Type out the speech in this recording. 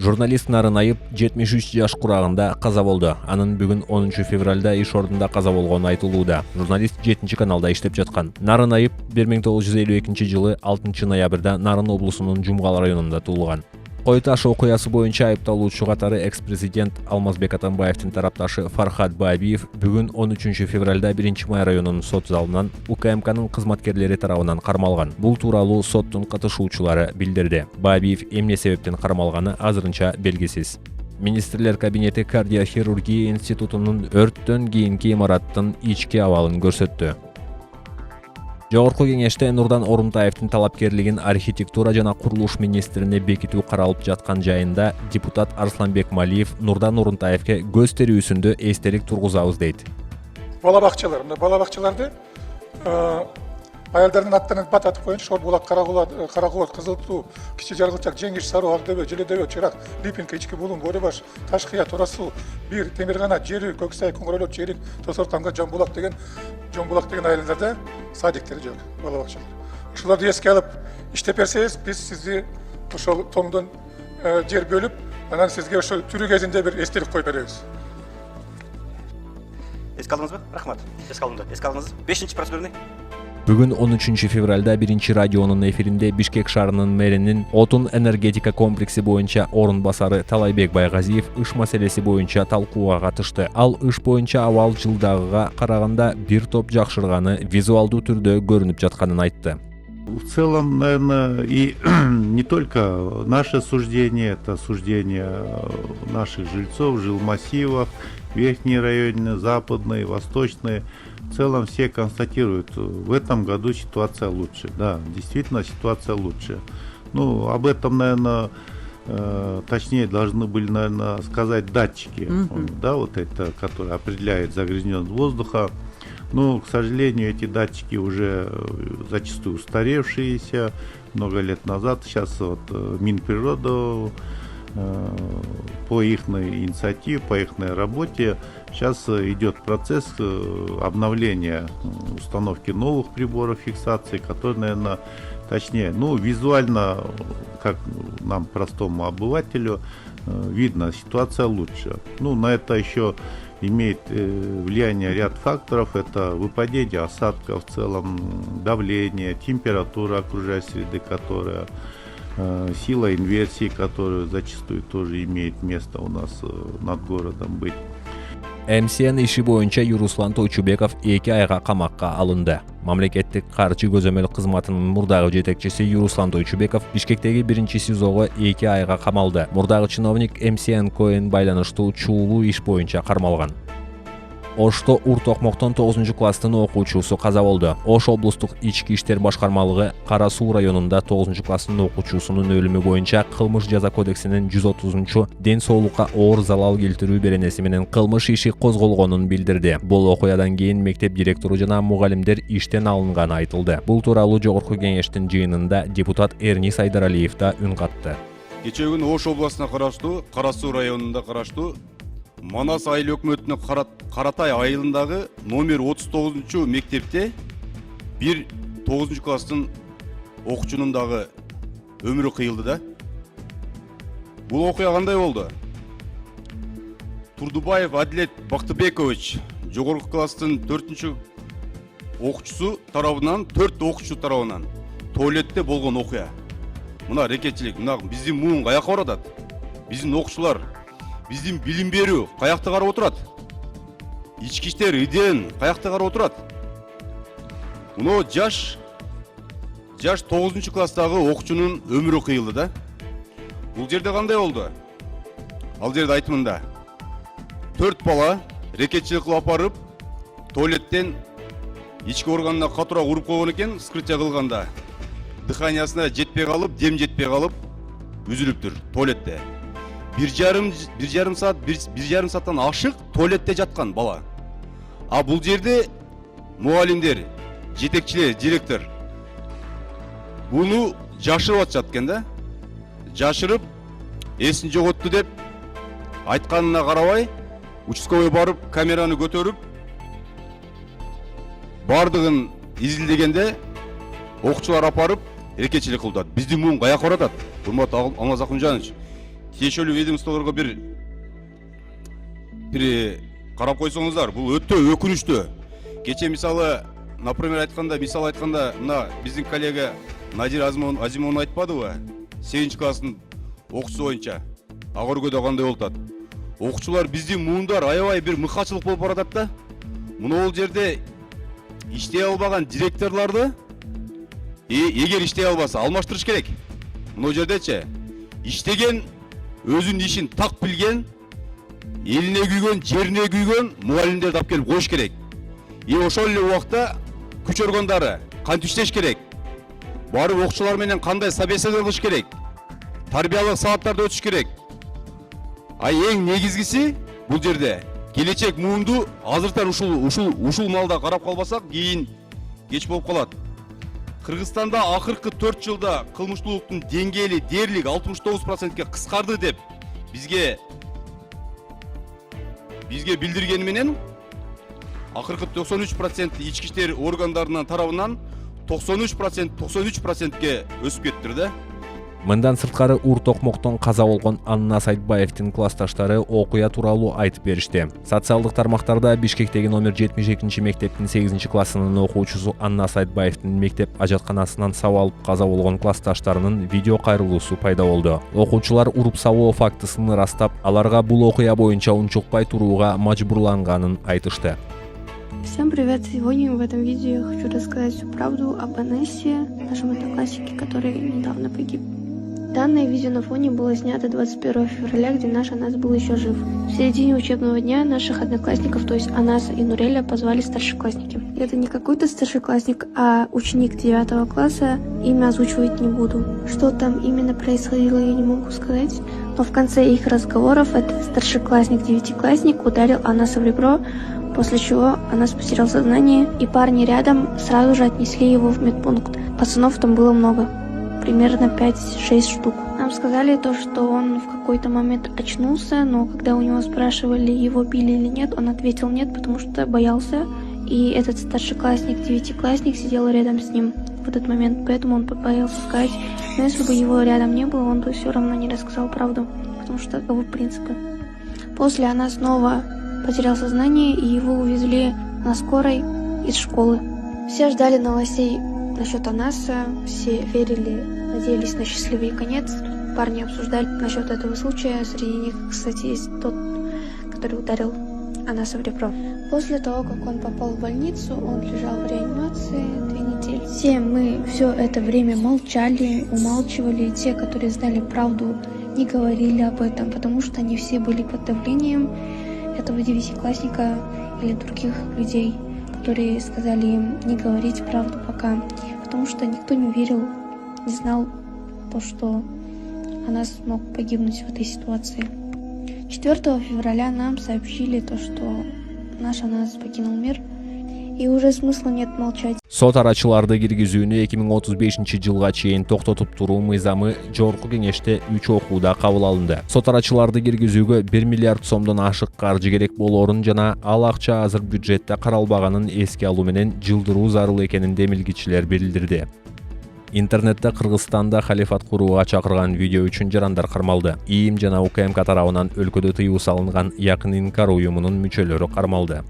Журналист Нарынаев 73 жаш курагында каза болду. Анын бүгүн 10 февралда иш ордунда каза болгону айтылууда. Журналист 7-каналда иштеп жаткан. Нарынаев 1952 жылы 6 ноябрда Нарын облусунун Жумгал районунда туулган. Кой таш окуясы боюнча айыпталуучу катары экс-президент Алмазбек Атамбаевдин тарапташы Фархат Баабиев бүгүн 13 февралда 1-май районунун сот залынан УКМКнын кызматкерлери тарабынан кармалган. Бул тууралуу соттун катышуучулары билдирди. Баабиев эмне себептен кармалганы азырынча белгисиз. Министрлер кабинети кардиохирургия институтунун өрттөн кийинки имараттын ички абалын көрсөттү. Жогорку кеңеште Нурдан Орунтаевдин талапкерлигин архитектура жана курулуш министрине бекитүү каралып жаткан жайында депутат Арсланбек Малиев Нурдан Орунтаевке көз терүүсүндө эстелик тургузабыз дейт. Бала бакчаларды аялдардын аттарын бататып коюнчу ошол булак, Каракулат, Кызыл Туу, Кичи Жаргылчак, Жеңиш, Саруу, Акдөбө, Желедөбө, Чырак, Липинка, Ички Булуң, Боребаш, Ташкыя, Турасуу, Бир, Темиргана, Жерүү, Көксай, Көңүрөлөк, Жерик, Тосортамга, Жомбулак деген аялдарда садиктер жок, бала бакчалар. Ушуларды эске алып иштеп берсеңиз, биз сизди ошол томдон жер бөлүп, анан сизге ошо түрү кезинде бир эстелик коюп беребиз. Эске алдыңызбы? Рахмат. Эске алдыңыз. 5-процедурный. Бүгүн 13 февралда 1-радионун эфиринде Бишкек шаарынын мэринин отун энергетика комплекси боюнча орун басары Талайбек Байгазиев ыш маселеси боюнча талкууга катышты. Ал ыш боюнча абал жылдагыга караганда бир топ жакшырганы визуалдуу түрдө көрүнүп жатканын айтты. В целом, наверное, и не только наше суждение, это суждение наших жильцов, жилмассивов, верхние районы, западные, восточные. В целом все констатируют, в этом году ситуация лучше. Да, действительно ситуация лучше. Ну, об этом, наверное, точнее должны были, наверное, сказать датчики, да, вот это, которые определяют загрязненность воздуха. Но, к сожалению, эти датчики уже зачастую устаревшиеся, много лет назад. Сейчас вот Минприрода по их инициативе, по их работе сейчас идет процесс обновления установки новых приборов фиксации, которые, наверное, точнее, ну, визуально, как нам, простому обывателю, видно, ситуация лучше. Ну, на это еще имеет влияние ряд факторов. Это выпадение осадков в целом, давление, температура окружающей среды, которая сила инверсии, которая зачастую тоже имеет место у нас над городом быть. МСН иши боюнча Юруслан Тойчубеков 2 айга камакка алынды. Мамлекеттик каржы көзөмөл кызматынын мурдагы жетекчиси Юруслан Тойчубеков Бишкектеги 1-СИЗОго 2 айга камалды. Мурдагы чиновник МСН коен байланыштуу чуулуу иш боюнча кармалган. Ошто Ур-Токмоктон 9-класстын окуучусу каза болду. Ош облустук ички иштер башкармалыгы Кара Суу районунда 9-класстын окуучусунун өлүмү боюнча кылмыш жаза кодексинин 130 ден соолукка оор залал келтирүү беренеси менен кылмыш иши козголгонун билдирди. Бул окуядан кийин мектеп директору жана мугалимдер иштен алынганы айтылды. Бул тууралуу жогорку кеңештин жыйынында депутат Эрнис Айдаралиев да үн катты. Кечээ күнү Ош областына караштуу Кара Суу районунда караштуу Манас айыл өкмөтүнө Каратай айылындагы номер 39 мектепте бир 9-класстын окуучунун дагы өмүрү кыйылды да. Бул окуя кандай болду? Турдубаев Адилет Бактыбекович жогорку класстын 4-окуучусу тарабынан 4 окуучу тарабынан туалетте болгон окуя. Мына рекетчилик, мына биздин муун каяка баратат? Биздин окуучулар, биздин билим берүү каякта карап отурат? Ички иштер иден каякта карап отурат? Мына жаш 9-класстагы окуучунун өмүрү кыйылды да. Бул жерде кандай болду? Ал жерде айтымында 4 бала рекетчилик кылып апарып, туалеттен ички органына катура уруп койгон экен, вскрытие кылганда. Дыханиясына жетпей калып, дем жетпей калып, үзүлүптүр туалетте. 1,5 сааттан ашык туалетте жаткан бала. А бул жерде мугалимдер, жетекчилер, директор буну жашырып атышат экен да. Жашырып, эсин жоготту деп айтканына карабай, участковый барып, камераны көтөрүп, бардыгын изилдегенде окуучулар апарып рекетчилик кылып атат. Биздин муун каяка баратат? Урматтуу Алмаз Акунжанович, тиешелүү ведомстволорго бир карап койсоңуздар, бул өтө өкүнүчтүү. Кече например айтканда, мына биздин коллега Надир Азимовна айтпадыбы? 8 класстын окуучусу боюнча ага өргөдө кандай болуп атат? Окуучулар биздин муундар аябай бир мыкачылык болуп баратат да. Мына бул жерде иштей албаган директорлорду эгер иштей албаса алмаштырыш керек. Мына жердечи иштеген, өзүнүн ишин так билген, элине күйгөн, жерине күйгөн мугалимдерди алып келип коюш керек. Ошол эле убакта күч органдары кантип иштеш керек? Барып окуучулар менен кандай собеседование кылыш керек? Тарбиялык сабаттарды өтүш керек. Эң негизгиси бул жерде келечек муунду азыртан ушул малда карап калбасак, кийин кеч болуп калат. Кыргызстанда акыркы 4 жылда кылмыштуулуктун деңгээли дээрлик 69%ке кыскарды деп бизге билдиргени менен акыркы 93% ички иштер органдарынын тарабынан 93%ке өсүп кеттир да. Мындан сырткары Ур Токмоктон каза болгон Анна Сайтбаевдин классташтары окуя тууралуу айтып беришти. Социалдык тармактарда Бишкектеги номер 72 мектептин 8 классынын окуучусу Анна Сайтбаевдин мектеп ажатканасынан сабак алып каза болгон классташтарынын видео кайрылуусу пайда болду. Окуучулар уруп сабоо фактысын ырастап, аларга бул окуя боюнча унчукпай турууга мажбурланганын айтышты. Всем привет! Сегодня в этом видео я хочу рассказать всю правду об Анессе, нашем однокласснике, который недавно погиб. Данное видео на фоне было снято 21 февраля, где наш Анас был еще жив. В середине учебного дня наших одноклассников, то есть Анаса и Нуреля, позвали старшеклассники. Это не какой-то старшеклассник, а ученик 9 класса, имя озвучивать не буду. Что там именно происходило, я не могу сказать, но в конце их разговоров этот старшеклассник, 9-классник, ударил Анаса в ребро, после чего Анас потерял сознание, и парни рядом сразу же отнесли его в медпункт. Пацанов там было много, примерно 5-6 штук. Нам сказали то, что он в какой-то момент очнулся, но когда у него спрашивали, его били или нет, он ответил нет, потому что боялся. И этот старшеклассник, 9-классник, сидел рядом с ним в этот момент, поэтому он боялся сказать. Но если бы его рядом не было, он бы все равно не рассказал правду, потому что таковы принципы. После она снова потерял сознание, и его увезли на скорой из школы. Все ждали новостей насчет Анаса, все верили, надеялись на счастливый конец. Парни обсуждали насчет этого случая, среди них, кстати, есть тот, который ударил Анаса в ребро. После того, как он попал в больницу, он лежал в реанимации 2 недели. Все мы все это время молчали, умалчивали. Те, которые знали правду, не говорили об этом, потому что они все были под давлением этого 9-классника или других людей, которые сказали им не говорить правду пока, потому что никто не верил, не знал то, что Анас мог погибнуть в этой ситуации. 4 февраля нам сообщили то, что наш Анас покинул мир, и уже смысла нет молчать. Сот арачыларды киргизүүнү 2035 жылга чейин токтотуп туруу мыйзамы жогорку кеңеште 3 окууда кабыл алынды. Сот арачыларды киргизүүгө 1 миллиард сомдон ашык каржы керек болоорун жана ал акча азыр бюджетте каралбаганын эске алуу менен жылдыруу зарыл экенин демилгичилер билдирди. Интернетте Кыргызстанда халифат курууга чакырган видео үчүн жарандар кармалды. ИИМ жана УКМК тарабынан өлкөдө тыюу салынган Якын Инкар уюмунун мүчөлөрү кармалды.